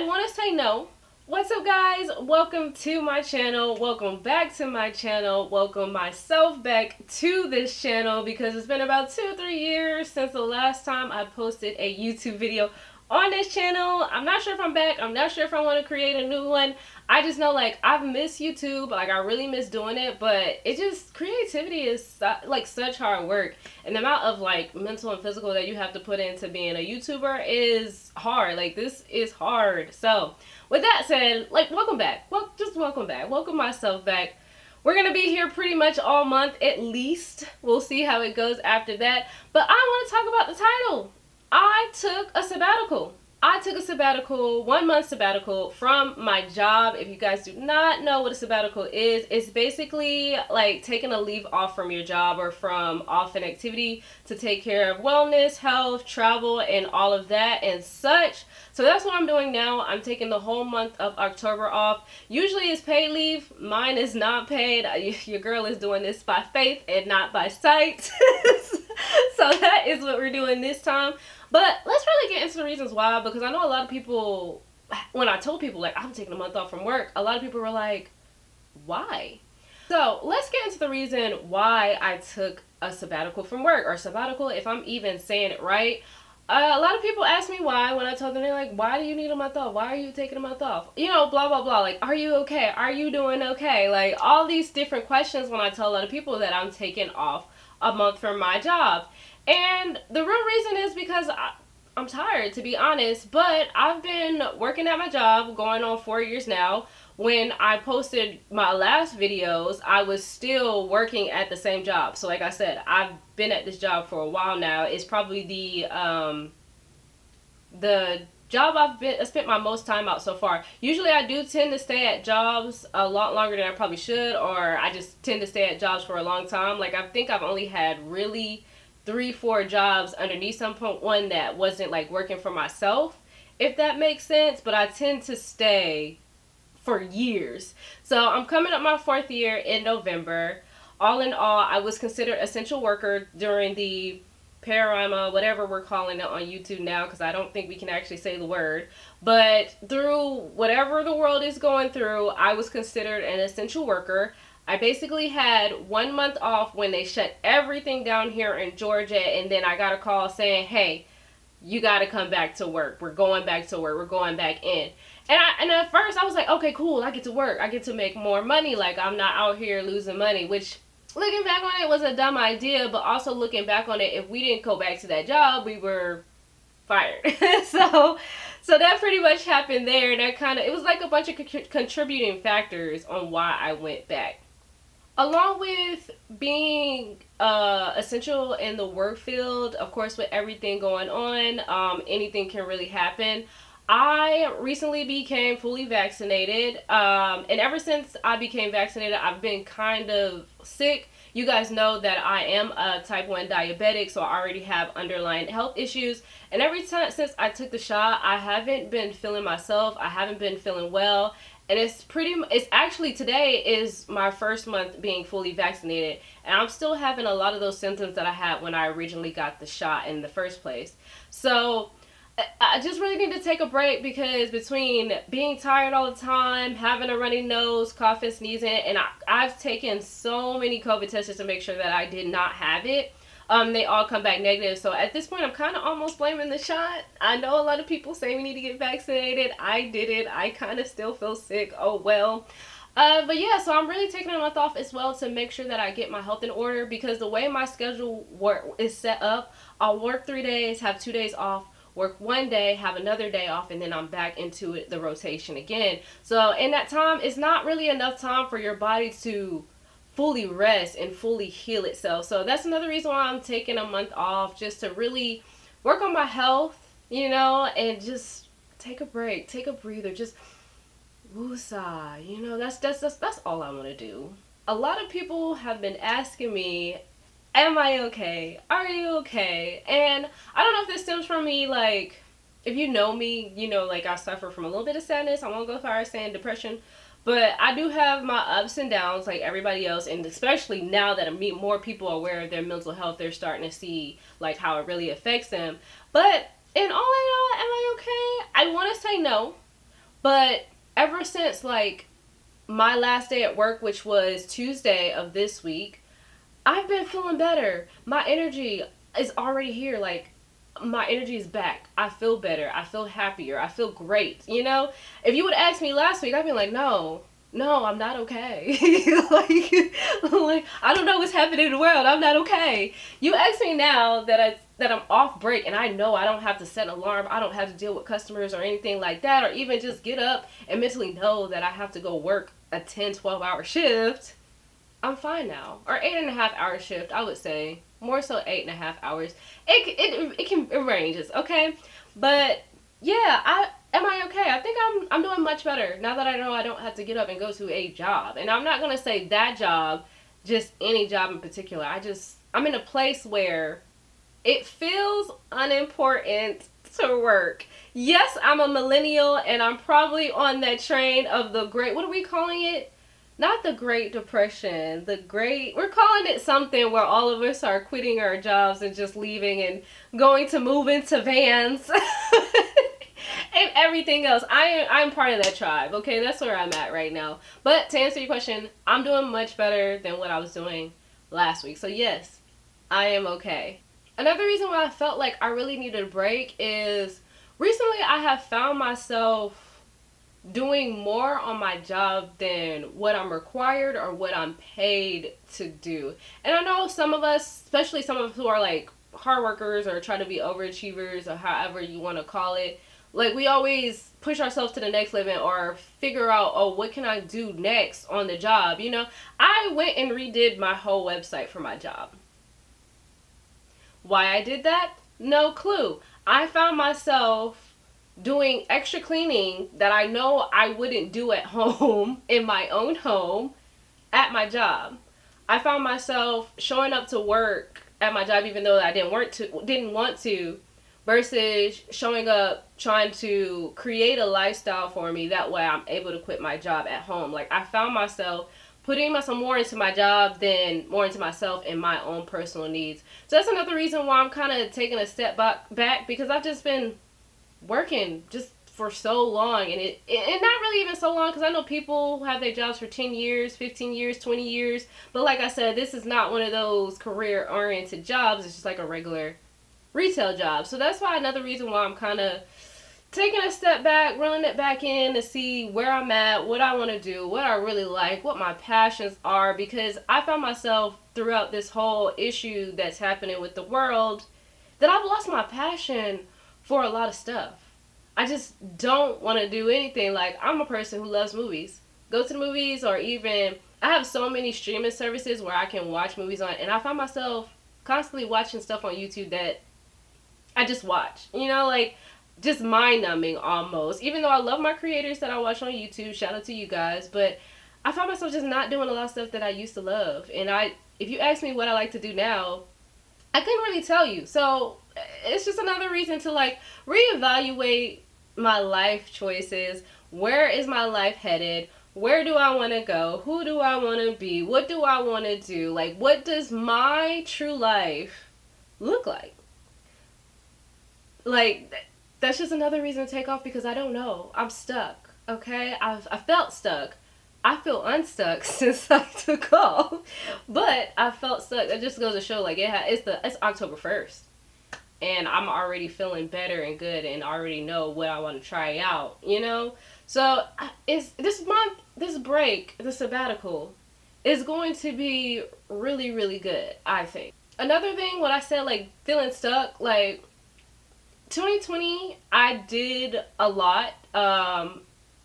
I want to say no. What's up, guys? Welcome to my channel. Welcome back to my channel. Welcome myself back to this channel because it's been about 2 or 3 years since the last time I posted a YouTube video on this channel. I'm not sure if I'm back. I'm not sure if I want to create a new one. I just know, like, I've missed YouTube. Like, I really miss doing it, but it just, creativity is like such hard work, and the amount of like mental and physical that you have to put into being a YouTuber is hard. Like, this is hard. So with that said, like, welcome back. Well, just welcome back. Welcome myself back. We're going to be here pretty much all month at least. We'll see how it goes after that. But I want to talk about the title. I took a sabbatical. I took a sabbatical, 1 month sabbatical from my job. If you guys do not know what a sabbatical is, it's basically like taking a leave off from your job or from off an activity to take care of wellness, health, travel, and all of that and such. So that's what I'm doing now. I'm taking the whole month of October off. Usually it's paid leave. Mine is not paid. Your girl is doing this by faith and not by sight. So that is what we're doing this time. But let's really get into the reasons why, because I know a lot of people, when I told people, like, I'm taking a month off from work, a lot of people were like, why? So let's get into the reason why I took a sabbatical from work, or sabbatical, if I'm even saying it right. A lot of people ask me why when I told them. They're like, why do you need a month off? Why are you taking a month off? You know, blah, blah, blah. Like, are you okay? Are you doing okay? Like, all these different questions when I tell a lot of people that I'm taking off a month from my job. And the real reason is because I'm tired, to be honest. But I've been working at my job going on 4 years now. When I posted my last videos, I was still working at the same job. So like I said, I've been at this job for a while now. It's probably the job I spent my most time out so far. Usually I do tend to stay at jobs a lot longer than I probably should, or I just tend to stay at jobs for a long time. Like, I think I've only had really 3-4 jobs underneath someone that wasn't like working for myself, if that makes sense. But I tend to stay for years. So I'm coming up my 4th year in November. All in all, I was considered essential worker during the panorama, whatever we're calling it on YouTube now, because I don't think we can actually say the word. But through whatever the world is going through, I was considered an essential worker. I basically had 1 month off when they shut everything down here in Georgia, and then I got a call saying, hey, you got to come back to work. We're going back to work. We're going back in. And at first I was like, okay, cool. I get to work. I get to make more money. Like, I'm not out here losing money, which, looking back on it, was a dumb idea. But also looking back on it, if we didn't go back to that job, we were fired. so that pretty much happened there. And that kind of, it was like a bunch of contributing factors on why I went back. Along with being essential in the work field, of course, with everything going on, anything can really happen. I recently became fully vaccinated, and ever since I became vaccinated, I've been kind of sick. You guys know that I am a type 1 diabetic, so I already have underlying health issues. And every time since I took the shot, I haven't been feeling myself. I haven't been feeling well. And it's actually, today is my 1st month being fully vaccinated. And I'm still having a lot of those symptoms that I had when I originally got the shot in the first place. So I just really need to take a break, because between being tired all the time, having a runny nose, coughing, sneezing, and I've taken so many COVID tests to make sure that I did not have it. They all come back negative. So at this point, I'm kind of almost blaming the shot. I know a lot of people say we need to get vaccinated. I did it. I kind of still feel sick. Oh, well. But yeah, so I'm really taking a month off as well to make sure that I get my health in order, because the way my schedule is set up, I'll work 3 days, have 2 days off, work 1 day, have another day off, and then I'm back into the rotation again. So in that time, it's not really enough time for your body to fully rest and fully heal itself. So that's another reason why I'm taking a month off, just to really work on my health, you know, and just take a break, take a breather, just woosah, you know. That's all I want to do. A lot of people have been asking me, am I okay? Are you okay? And I don't know if this stems from me, like, if you know me, you know, like, I suffer from a little bit of sadness. I won't go as far as saying depression, but I do have my ups and downs like everybody else. And especially now that more people are aware of their mental health, they're starting to see, like, how it really affects them. But in all, am I okay? I want to say no. But ever since like my last day at work, which was Tuesday of this week, I've been feeling better. My energy is already here. Like, my energy is back. I feel better. I feel happier. I feel great. You know, if you would ask me last week, I'd be like, no, no, I'm not okay. like I don't know what's happening in the world. I'm not okay. You ask me now that I'm off break and I know I don't have to set an alarm. I don't have to deal with customers or anything like that, or even just get up and mentally know that I have to go work a 10, 12-hour shift. I'm fine now. Or 8.5 hour shift, I would say. More so 8.5 hours. It ranges, okay? But yeah, am I okay? I think I'm doing much better now that I know I don't have to get up and go to a job. And I'm not gonna say that job, just any job in particular. I'm in a place where it feels unimportant to work. Yes, I'm a millennial and I'm probably on that train of the great, what are we calling it? Not the Great Depression, we're calling it something where all of us are quitting our jobs and just leaving and going to move into vans and everything else. I'm part of that tribe, okay? That's where I'm at right now. But to answer your question, I'm doing much better than what I was doing last week. So yes, I am okay. Another reason why I felt like I really needed a break is recently I have found myself doing more on my job than what I'm required or what I'm paid to do. And I know some of us, especially some of us who are like hard workers or try to be overachievers or however you want to call it, like we always push ourselves to the next level or figure out, oh, what can I do next on the job? You know, I went and redid my whole website for my job. Why I did that? No clue. I found myself doing extra cleaning that I know I wouldn't do at home, in my own home, at my job. I found myself showing up to work at my job even though I didn't want to, versus showing up trying to create a lifestyle for me. That way I'm able to quit my job at home. Like I found myself putting myself more into my job than more into myself and my own personal needs. So that's another reason why I'm kind of taking a step back because I've just been working just for so long, and not really even so long, because I know people who have their jobs for 10 years, 15 years, 20 years, but like I said, this is not one of those career oriented jobs. It's just like a regular retail job. So that's why another reason why I'm kind of taking a step back, reeling it back in to see where I'm at, what I want to do, what I really like, what my passions are, because I found myself throughout this whole issue that's happening with the world that I've lost my passion for a lot of stuff. I just don't want to do anything. Like, I'm a person who loves movies. Go to the movies, or even I have so many streaming services where I can watch movies on, and I find myself constantly watching stuff on YouTube that I just watch. You know, like just mind numbing almost. Even though I love my creators that I watch on YouTube, shout out to you guys, but I find myself just not doing a lot of stuff that I used to love. And if you ask me what I like to do now, I couldn't really tell you. So it's just another reason to like reevaluate my life choices. Where is my life headed? Where do I want to go? Who do I want to be? What do I want to do? Like, what does my true life look like? Like, that's just another reason to take off, because I don't know. I'm stuck, okay? I felt stuck. I feel unstuck since I took off, but I felt stuck. That just goes to show, like, it's October 1st, and I'm already feeling better and good, and already know what I want to try out, you know? So this month, this break, the sabbatical, is going to be really, really good, I think. Another thing, when I said, like, feeling stuck, like, 2020, I did a lot.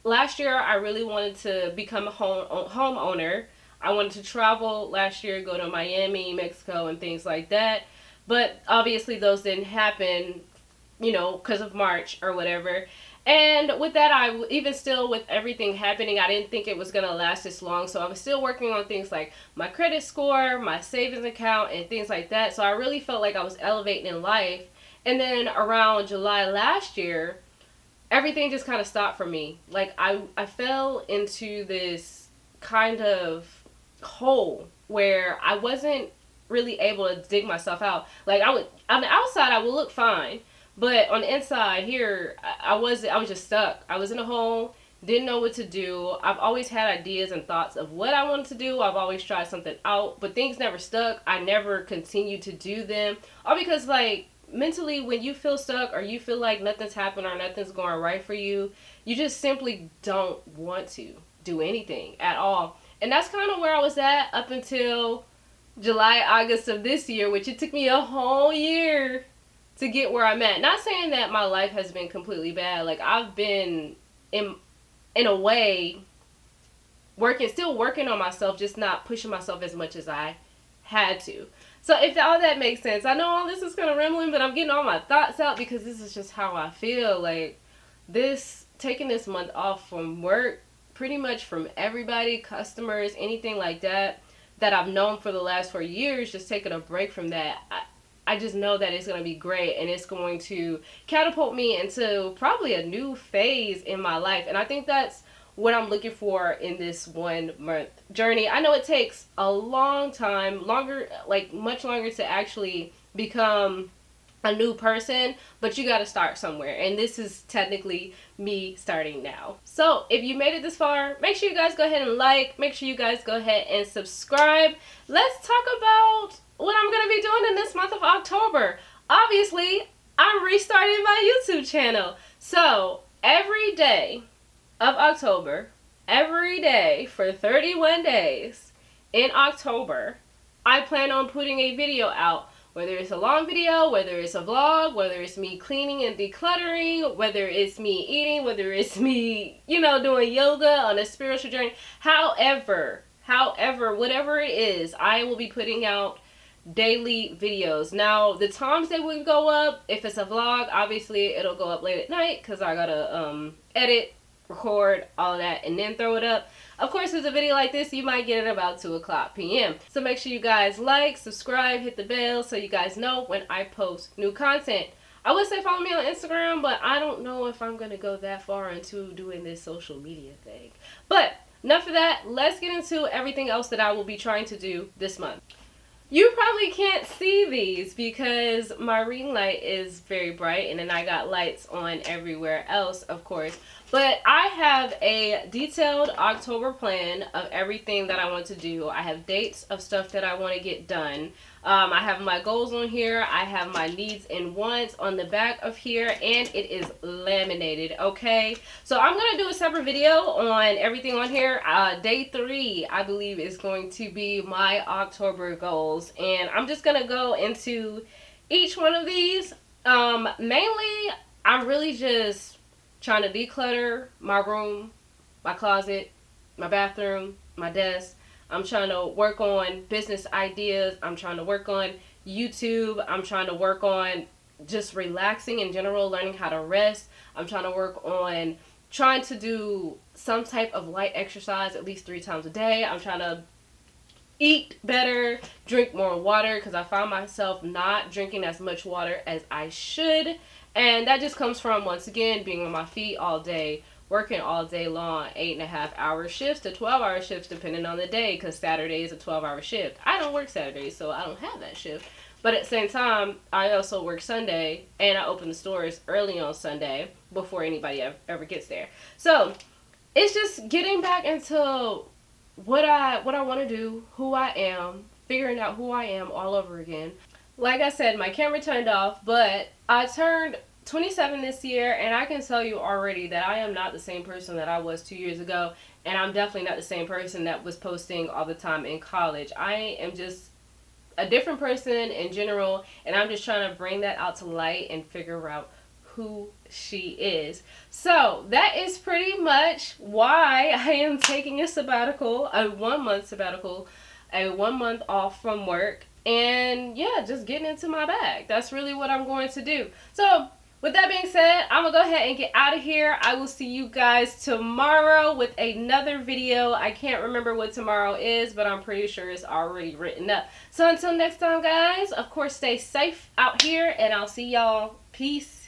Last year, I really wanted to become a homeowner. I wanted to travel last year, go to Miami, Mexico, and things like that. But obviously, those didn't happen, you know, because of March or whatever. And with that, even still with everything happening, I didn't think it was going to last this long. So I was still working on things like my credit score, my savings account, and things like that. So I really felt like I was elevating in life. And then around July last year, everything just kind of stopped for me. Like, I fell into this kind of hole where I wasn't really able to dig myself out. Like, on the outside, I would look fine. But on the inside here, I was just stuck. I was in a hole, didn't know what to do. I've always had ideas and thoughts of what I wanted to do. I've always tried something out, but things never stuck. I never continued to do them. All because, like, mentally, when you feel stuck or you feel like nothing's happened or nothing's going right for you, you just simply don't want to do anything at all. And that's kind of where I was at up until July, August of this year, which it took me a whole year to get where I'm at. Not saying that my life has been completely bad. Like, I've been in a way still working on myself, just not pushing myself as much as I had to. So if all that makes sense, I know all this is kind of rambling, but I'm getting all my thoughts out because this is just how I feel. Like, taking this month off from work, pretty much from everybody, customers, anything like that I've known for the last 4 years, just taking a break from that. I just know that it's going to be great, and it's going to catapult me into probably a new phase in my life. And I think that's what I'm looking for in this 1 month journey. I know it takes a long time, much longer to actually become a new person, but you got to start somewhere, and this is technically me starting now. So if you made it this far, make sure you guys go ahead and make sure you guys go ahead and subscribe. Let's talk about what I'm going to be doing in this month of October. Obviously, I'm restarting my YouTube channel. So every day of October, every day for 31 days in October, I plan on putting a video out. Whether it's a long video, whether it's a vlog, whether it's me cleaning and decluttering, whether it's me eating, whether it's me, doing yoga on a spiritual journey. However, whatever it is, I will be putting out daily videos. Now, the times they would go up, if it's a vlog, obviously it'll go up late at night because I gotta edit, record, all of that, and then throw it up. Of course, with a video like this, you might get it about 2:00 p.m. So make sure you guys subscribe, hit the bell so you guys know when I post new content. I would say follow me on Instagram, but I don't know if I'm going to go that far into doing this social media thing. But enough of that. Let's get into everything else that I will be trying to do this month. You probably can't see these because my ring light is very bright, and then I got lights on everywhere else, of course. But I have a detailed October plan of everything that I want to do. I have dates of stuff that I want to get done. I have my goals on here. I have my needs and wants on the back of here, and it is laminated, okay? So I'm going to do a separate video on everything on here. Day 3, I believe, is going to be my October goals, and I'm just going to go into each one of these. Mainly, I'm really just trying to declutter my room, my closet, my bathroom, my desk. I'm trying to work on business ideas. I'm trying to work on YouTube. I'm trying to work on just relaxing in general, learning how to rest. I'm trying to work on trying to do some type of light exercise at least 3 times a day. I'm trying to eat better, drink more water, because I find myself not drinking as much water as I should. And that just comes from, once again, being on my feet all day, working all day long, 8.5-hour shifts to 12-hour shifts depending on the day, because Saturday is a 12-hour shift. I don't work Saturdays, so I don't have that shift. But at the same time, I also work Sunday, and I open the stores early on Sunday before anybody ever gets there. So it's just getting back into what I want to do, who I am, figuring out who I am all over again. Like I said, my camera turned off, but I turned 27 this year, and I can tell you already that I am not the same person that I was 2 years ago, and I'm definitely not the same person that was posting all the time in college. I am just a different person in general, and I'm just trying to bring that out to light and figure out who she is. So that is pretty much why I am taking a sabbatical, a 1-month sabbatical, a 1 month off from work, and yeah, just getting into my bag. That's really what I'm going to do. So with that being said, I'm going to go ahead and get out of here. I will see you guys tomorrow with another video. I can't remember what tomorrow is, but I'm pretty sure it's already written up. So until next time, guys, of course, stay safe out here, and I'll see y'all. Peace.